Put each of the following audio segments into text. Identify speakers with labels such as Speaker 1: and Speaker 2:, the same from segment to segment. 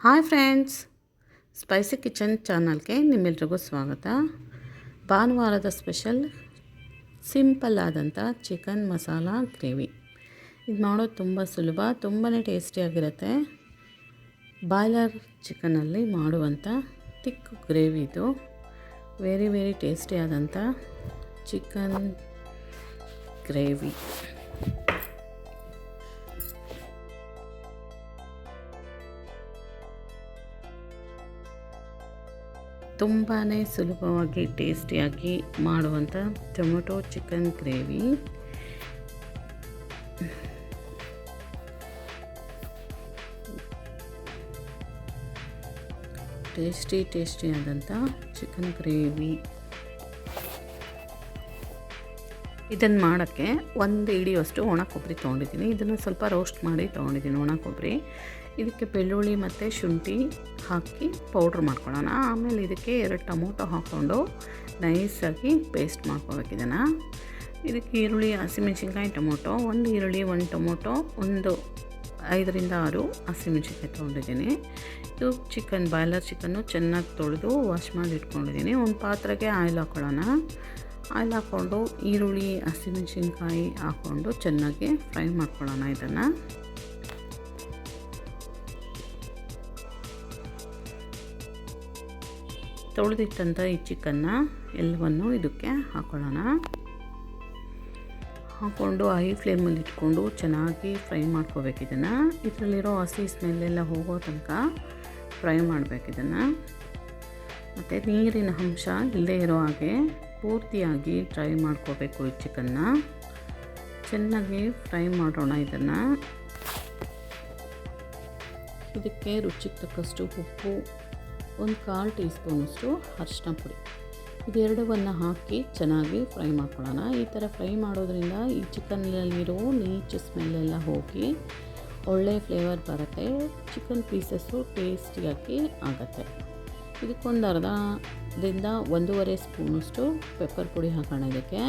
Speaker 1: Hi friends, spicy kitchen ಚಾನಲ್ಗೆ ನಿಮ್ಮೆಲ್ರಿಗೂ ಸ್ವಾಗತ. ಭಾನುವಾರದ ಸ್ಪೆಷಲ್ ಸಿಂಪಲ್ ಆದಂಥ ಚಿಕನ್ ಮಸಾಲ ಗ್ರೇವಿ. ಇದು ಮಾಡೋದು ತುಂಬ ಸುಲಭ, ತುಂಬಾ ಟೇಸ್ಟಿಯಾಗಿರುತ್ತೆ. ಬಾಯ್ಲರ್ ಚಿಕನಲ್ಲಿ ಮಾಡುವಂಥ ತಿಕ್ ಗ್ರೇವಿ ಇದು. ವೆರಿ ಟೇಸ್ಟಿಯಾದಂಥ ಚಿಕನ್ ಗ್ರೇವಿ. ತುಂಬಾ ಸುಲಭವಾಗಿ ಟೇಸ್ಟಿಯಾಗಿ ಮಾಡುವಂಥ ಟೊಮೊಟೊ ಚಿಕನ್ ಗ್ರೇವಿ. ಟೇಸ್ಟಿಯಾದಂಥ ಚಿಕನ್ ಗ್ರೇವಿ. ಇದನ್ನು ಮಾಡೋಕ್ಕೆ 1 ಹಿಡಿಯುವಷ್ಟು ಒಣ ಕೊಬ್ಬರಿ ತೊಗೊಂಡಿದ್ದೀನಿ. ಇದನ್ನು ಸ್ವಲ್ಪ ರೋಸ್ಟ್ ಮಾಡಿ ತೊಗೊಂಡಿದ್ದೀನಿ ಒಣ ಕೊಬ್ಬರಿ. ಇದಕ್ಕೆ ಬೆಳ್ಳುಳ್ಳಿ ಮತ್ತು ಶುಂಠಿ ಹಾಕಿ ಪೌಡ್ರ್ ಮಾಡ್ಕೊಳ್ಳೋಣ. ಆಮೇಲೆ ಇದಕ್ಕೆ 2 ಟೊಮೊಟೊ ಹಾಕ್ಕೊಂಡು ನೈಸಾಗಿ ಪೇಸ್ಟ್ ಮಾಡ್ಕೋಬೇಕು. ಇದಕ್ಕೆ ಈರುಳ್ಳಿ, ಹಸಿಮೆಣ್ಸಿನ್ಕಾಯಿ, ಟೊಮೊಟೊ, 1 ಈರುಳ್ಳಿ, 1 ಟೊಮೊಟೊ, 5 ರಿಂದ 6 ಹಸಿಮೆಣ್ಸಿನ್ಕಾಯಿ ತೊಗೊಂಡಿದ್ದೀನಿ. ಇದು ಬಾಯ್ಲರ್ ಚಿಕನ್ನು ಚೆನ್ನಾಗಿ ತೊಳೆದು ವಾಶ್ ಮಾಡಿ ಇಟ್ಕೊಂಡಿದ್ದೀನಿ. ಒಂದು ಪಾತ್ರೆಗೆ ಆಯಿಲ್ ಹಾಕ್ಕೊಳ್ಳೋಣ. ಆಯಿಲ್ ಹಾಕ್ಕೊಂಡು ಈರುಳ್ಳಿ, ಹಸಿಮೆಣ್ಸಿನ್ಕಾಯಿ ಹಾಕ್ಕೊಂಡು ಚೆನ್ನಾಗಿ ಫ್ರೈ ಮಾಡ್ಕೊಳ್ಳೋಣ. ಇದನ್ನು ತೊಳೆದಿಟ್ಟಂಥ ಈ ಚಿಕನ್ನ ಎಲ್ಲವನ್ನು ಇದಕ್ಕೆ ಹಾಕ್ಕೊಳ್ಳೋಣ. ಹಾಕ್ಕೊಂಡು ಹೈ ಫ್ಲೇಮಲ್ಲಿ ಇಟ್ಕೊಂಡು ಚೆನ್ನಾಗಿ ಫ್ರೈ ಮಾಡ್ಕೋಬೇಕು. ಇದರಲ್ಲಿರೋ ಹಸಿ ಸ್ಮೆಲ್ಲೆಲ್ಲ ಹೋಗೋ ತನಕ ಫ್ರೈ ಮಾಡಬೇಕು. ಮತ್ತು ನೀರಿನ ಅಂಶ ಇಲ್ಲದೇ ಇರೋ ಹಾಗೆ ಪೂರ್ತಿಯಾಗಿ ಫ್ರೈ ಮಾಡ್ಕೋಬೇಕು. ಈ ಚಿಕನ್ನ ಚೆನ್ನಾಗಿ ಫ್ರೈ ಮಾಡೋಣ. ಇದಕ್ಕೆ ರುಚಿಗೆ ತಕ್ಕಷ್ಟು ಉಪ್ಪು, 1/4 ಟೀ ಸ್ಪೂನಷ್ಟು ಅರಿಶಿನ ಪುಡಿ, ಇದೆರಡನ್ನು ಹಾಕಿ ಚೆನ್ನಾಗಿ ಫ್ರೈ ಮಾಡ್ಕೊಳ್ಳೋಣ. ಈ ಥರ ಫ್ರೈ ಮಾಡೋದ್ರಿಂದ ಈ ಚಿಕನ್ನಲ್ಲಿರೋ ನೀಚು ಸ್ಮೆಲ್ಲೆಲ್ಲ ಹೋಗಿ ಒಳ್ಳೆಯ ಫ್ಲೇವರ್ ಬರುತ್ತೆ. ಚಿಕನ್ ಪೀಸಸ್ಸು ಟೇಸ್ಟಿಯಾಗಿ ಆಗುತ್ತೆ. ಇದಕ್ಕೊಂದು 1/2 1.5 ಸ್ಪೂನಷ್ಟು ಪೆಪ್ಪರ್ ಪುಡಿ ಹಾಕೋಣ. ಇದಕ್ಕೆ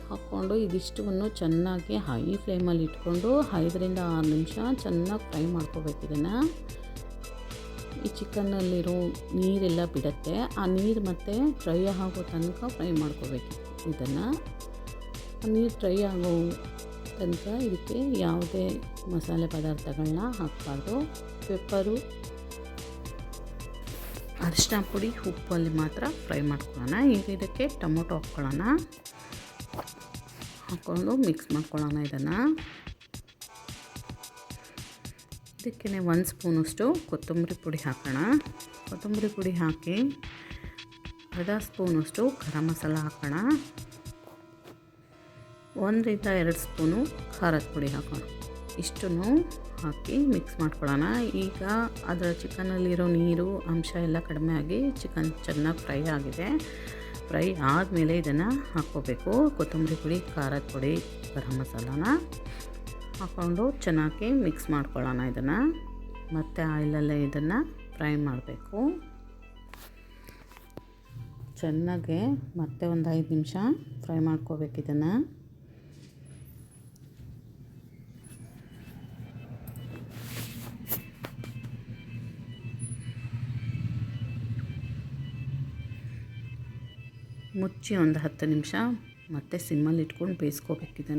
Speaker 1: ಹಾಕ್ಕೊಂಡು ಇದಿಷ್ಟನ್ನು ಚೆನ್ನಾಗಿ ಹೈ ಫ್ಲೇಮಲ್ಲಿ ಇಟ್ಕೊಂಡು 5 ರಿಂದ 6 ನಿಮಿಷ ಚೆನ್ನಾಗಿ ಫ್ರೈ ಮಾಡ್ಕೋಬೇಕು. ಈ ಚಿಕನ್ನಲ್ಲಿರೋ ನೀರೆಲ್ಲ ಬಿಡುತ್ತೆ. ಆ ನೀರು ಮತ್ತು ಡ್ರೈ ಆಗೋ ತನಕ ಫ್ರೈ ಮಾಡ್ಕೋಬೇಕು. ನೀರು ಡ್ರೈ ಆಗೋ ತನಕ ಇದಕ್ಕೆ ಯಾವುದೇ ಮಸಾಲೆ ಪದಾರ್ಥಗಳನ್ನ ಹಾಕಬಾರ್ದು. ಪೆಪ್ಪರು, ಅರಿಶಿನ ಪುಡಿ, ಉಪ್ಪಲ್ಲಿ ಮಾತ್ರ ಫ್ರೈ ಮಾಡ್ಕೊಳ್ಳೋಣ. ಈಗ ಇದಕ್ಕೆ ಟೊಮೊಟೊ ಹಾಕ್ಕೊಳ್ಳೋಣ. ಹಾಕ್ಕೊಂಡು ಮಿಕ್ಸ್ ಮಾಡ್ಕೊಳ್ಳೋಣ. ಇದಕ್ಕೆ 1 ಸ್ಪೂನಷ್ಟು ಕೊತ್ತಂಬರಿ ಪುಡಿ ಹಾಕೋಣ. ಕೊತ್ತಂಬರಿ ಪುಡಿ ಹಾಕಿ 1/2 ಸ್ಪೂನಷ್ಟು ಗರಂ ಮಸಾಲ ಹಾಕೋಣ. 1 ರಿಂದ 2 ಸ್ಪೂನು ಖಾರದ ಪುಡಿ ಹಾಕೋಣ. ಇಷ್ಟನ್ನು ಹಾಕಿ ಮಿಕ್ಸ್ ಮಾಡ್ಕೊಳ್ಳೋಣ. ಈಗ ಅದರ ಚಿಕನಲ್ಲಿರೋ ನೀರು ಅಂಶ ಎಲ್ಲ ಕಡಿಮೆ ಆಗಿ ಚಿಕನ್ ಚೆನ್ನಾಗಿ ಫ್ರೈ ಆಗಿದೆ. ಫ್ರೈ ಆದಮೇಲೆ ಇದನ್ನು ಹಾಕ್ಕೋಬೇಕು. ಕೊತ್ತಂಬರಿ ಪುಡಿ, ಖಾರದ ಪುಡಿ, ಗರಂ ಮಸಾಲಾನ ಹಾಕ್ಕೊಂಡು ಚೆನ್ನಾಗಿ ಮಿಕ್ಸ್ ಮಾಡ್ಕೊಳ್ಳೋಣ. ಮತ್ತು ಆಯಿಲಲ್ಲೇ ಇದನ್ನು ಫ್ರೈ ಮಾಡಬೇಕು. ಚೆನ್ನಾಗೆ ಮತ್ತೆ ಒಂದು 5 ನಿಮಿಷ ಫ್ರೈ ಮಾಡ್ಕೋಬೇಕು. ಮುಚ್ಚಿ ಒಂದು 10 ನಿಮಿಷ ಮತ್ತೆ ಸಿಮ್ಮಲ್ಲಿ ಇಟ್ಕೊಂಡು ಬೇಯಿಸ್ಕೋಬೇಕು.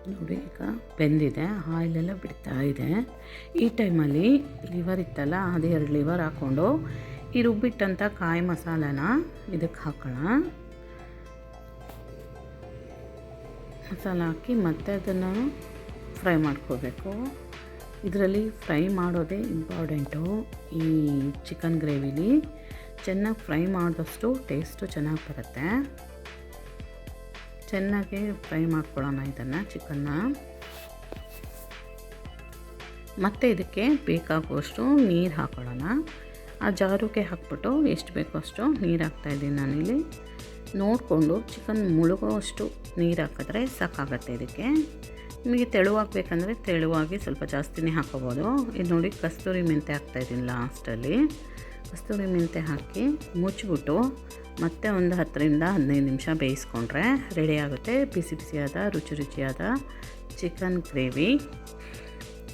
Speaker 1: ನೋಡಿ, ಈಗ ಬೆಂದಿದೆ, ಆಯಿಲೆಲ್ಲ ಬಿಡ್ತಾ ಇದೆ. ಈ ಟೈಮಲ್ಲಿ ಲಿವರ್ ಇತ್ತಲ್ಲ, ಅದು 2 ಲಿವರ್ ಹಾಕ್ಕೊಂಡು ಈ ರುಬ್ಬಿಟ್ಟಂಥ ಕಾಯಿ ಮಸಾಲಾನ ಇದಕ್ಕೆ ಹಾಕೋಣ. ಮಸಾಲ ಹಾಕಿ ಮತ್ತೆ ಅದನ್ನು ಫ್ರೈ ಮಾಡ್ಕೋಬೇಕು. ಇದರಲ್ಲಿ ಫ್ರೈ ಮಾಡೋದೇ ಇಂಪಾರ್ಟೆಂಟು. ಈ ಚಿಕನ್ ಗ್ರೇವಿಲಿ ಚೆನ್ನಾಗಿ ಫ್ರೈ ಮಾಡಿದಷ್ಟು ಟೇಸ್ಟು ಚೆನ್ನಾಗಿ ಬರುತ್ತೆ. ಚೆನ್ನಾಗಿ ಫ್ರೈ ಮಾಡ್ಕೊಳ್ಳೋಣ ಚಿಕನ್ನ. ಮತ್ತು ಇದಕ್ಕೆ ಬೇಕಾಗುವಷ್ಟು ನೀರು ಹಾಕ್ಕೊಳ್ಳೋಣ. ಆ ಜಾರುಗೆ ಹಾಕ್ಬಿಟ್ಟು ಎಷ್ಟು ಬೇಕೋ ಅಷ್ಟು ನೀರು ಹಾಕ್ತಾಯಿದ್ದೀನಿ ನಾನಿಲ್ಲಿ. ನೋಡಿಕೊಂಡು ಚಿಕನ್ ಮುಳುಗೋಷ್ಟು ನೀರು ಹಾಕಿದ್ರೆ ಸಾಕಾಗತ್ತೆ. ಇದಕ್ಕೆ ನಿಮಗೆ ತೆಳುವಾಗಬೇಕಂದ್ರೆ ತೆಳುವಾಗಿ ಸ್ವಲ್ಪ ಜಾಸ್ತಿನೇ ಹಾಕೋಬೋದು. ಇದು ನೋಡಿ, ಕಸ್ತೂರಿ ಮೆಂತೆ ಹಾಕ್ತಾಯಿದ್ದೀನಿ ಲಾಸ್ಟಲ್ಲಿ. ಕಸ್ತೂರಿ ಮೆಂತೆ ಹಾಕಿ ಮುಚ್ಚಿಬಿಟ್ಟು ಮತ್ತೆ ಒಂದು 10 ರಿಂದ 15 ನಿಮಿಷ ಬೇಯಿಸ್ಕೊಂಡ್ರೆ ರೆಡಿ ಆಗುತ್ತೆ ಬಿಸಿಯಾದ ರುಚಿಯಾದ ಚಿಕನ್ ಗ್ರೇವಿ.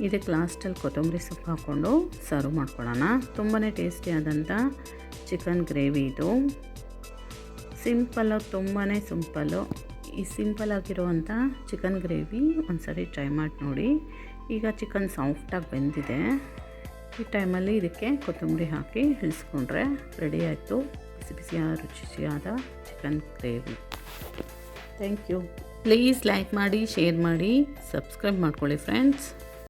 Speaker 1: ಇದಕ್ಕೆ ಲಾಸ್ಟಲ್ಲಿ ಕೊತ್ತಂಬರಿ ಸೊಪ್ಪು ಹಾಕ್ಕೊಂಡು ಸರ್ವ್ ಮಾಡ್ಕೊಳ್ಳೋಣ. ತುಂಬಾ ಟೇಸ್ಟಿಯಾದಂಥ ಚಿಕನ್ ಗ್ರೇವಿ ಇದು. ಸಿಂಪಲ್ಲು, ತುಂಬಾ ಸಿಂಪಲ್ಲು. ಈ ಸಿಂಪಲ್ಲಾಗಿರುವಂಥ ಚಿಕನ್ ಗ್ರೇವಿ ಒಂದ್ಸರಿ ಟ್ರೈ ಮಾಡಿ ನೋಡಿ. ಈಗ ಚಿಕನ್ ಸಾಫ್ಟಾಗಿ ಬೆಂದಿದೆ. ಈ ಟೈಮಲ್ಲಿ ಇದಕ್ಕೆ ಕೊತ್ತಂಬರಿ ಹಾಕಿ ಇಳಿಸ್ಕೊಂಡ್ರೆ ರೆಡಿ ಆಯಿತು ಬಿಸಿ ಬಿಸಿಯಾದ ರುಚಿಯಾದ chicken gravy. Thank you. Please like ಮಾಡಿ, ಶೇರ್ ಮಾಡಿ, ಸಬ್ಸ್ಕ್ರೈಬ್ ಮಾಡ್ಕೊಳ್ಳಿ ಫ್ರೆಂಡ್ಸ್.